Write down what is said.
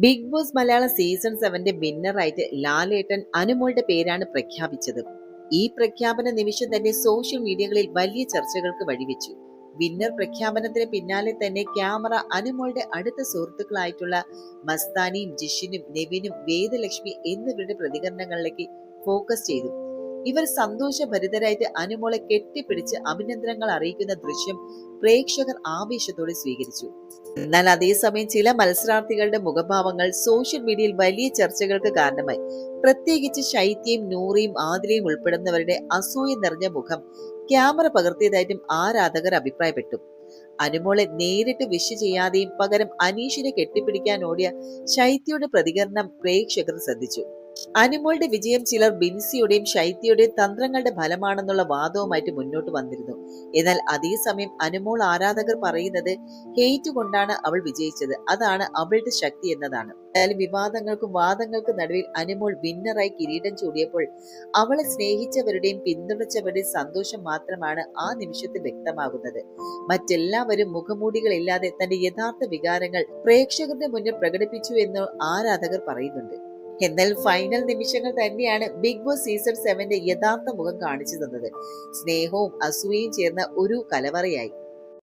Big boss Malayalam season 7 വിന്നറായിട്ട് ലാലേട്ടൻ അനുമോളുടെ പേരാണ് പ്രഖ്യാപിച്ചത്. ഈ പ്രഖ്യാപന നിമിഷം തന്നെ സോഷ്യൽ മീഡിയകളിൽ വലിയ ചർച്ചകൾക്ക് വഴിവെച്ചു. വിന്നർ പ്രഖ്യാപനത്തിന് പിന്നാലെ തന്നെ ക്യാമറ അനുമോളുടെ അടുത്ത സുഹൃത്തുക്കളായിട്ടുള്ള മസ്താനിയും ജിഷിനും നെവിനും വേദലക്ഷ്മി എന്നിവരുടെ പ്രതികരണങ്ങളിലേക്ക് ഫോക്കസ് ചെയ്തു. ഇവർ സന്തോഷഭരിതരായിട്ട് അനുമോളെ കെട്ടിപ്പിടിച്ച് അഭിനന്ദനങ്ങൾ അറിയിക്കുന്ന ദൃശ്യം പ്രേക്ഷകർ ആവേശത്തോടെ സ്വീകരിച്ചു. എന്നാൽ അതേസമയം ചില മത്സരാർത്ഥികളുടെ മുഖഭാവങ്ങൾ സോഷ്യൽ മീഡിയയിൽ വലിയ ചർച്ചകൾക്ക് കാരണമായി. പ്രത്യേകിച്ച് ശൈത്യയും നൂറിയും ആദിലയും ഉൾപ്പെടുന്നവരുടെ അസൂയ നിറഞ്ഞ മുഖം ക്യാമറ പകർത്തിയതായിട്ടും ആരാധകർ അഭിപ്രായപ്പെട്ടു. അനുമോളെ നേരിട്ട് വിഷ് ചെയ്യാതെയും പകരം അനീഷിനെ കെട്ടിപ്പിടിക്കാൻ ഓടിയ ശൈത്യയുടെ പ്രതികരണം പ്രേക്ഷകർ ശ്രദ്ധിച്ചു. അനുമോളുടെ വിജയം ചിലർ ബിൻസിയുടെയും ശൈത്യയുടെയും തന്ത്രങ്ങളുടെ ഫലമാണെന്നുള്ള വാദവുമായിട്ട് മുന്നോട്ട് വന്നിരുന്നു. എന്നാൽ അതേസമയം അനുമോൾ ആരാധകർ പറയുന്നത് ഹെയ്റ്റ് കൊണ്ടാണ് അവൾ വിജയിച്ചത്, അതാണ് അവളുടെ ശക്തി എന്നതാണ്. എന്തായാലും വിവാദങ്ങൾക്കും വാദങ്ങൾക്കും നടുവിൽ അനുമോൾ വിന്നറായി കിരീടം ചൂടിയപ്പോൾ അവളെ സ്നേഹിച്ചവരുടെയും പിന്തുണച്ചവരുടെയും സന്തോഷം മാത്രമാണ് ആ നിമിഷത്തിൽ വ്യക്തമാകുന്നത്. മറ്റെല്ലാവരും മുഖമൂടികളില്ലാതെ തന്റെ യഥാർത്ഥ വികാരങ്ങൾ പ്രേക്ഷകരുടെ മുന്നിൽ പ്രകടിപ്പിച്ചു എന്ന് ആരാധകർ പറയുന്നുണ്ട്. എന്നാൽ ഫൈനൽ നിമിഷങ്ങൾ തന്നെയാണ് ബിഗ് ബോസ് സീസൺ 7 യഥാർത്ഥ മുഖം കാണിച്ചു തന്നത്. സ്നേഹവും അസൂയയും ചേർന്ന ഒരു കലവറയായി.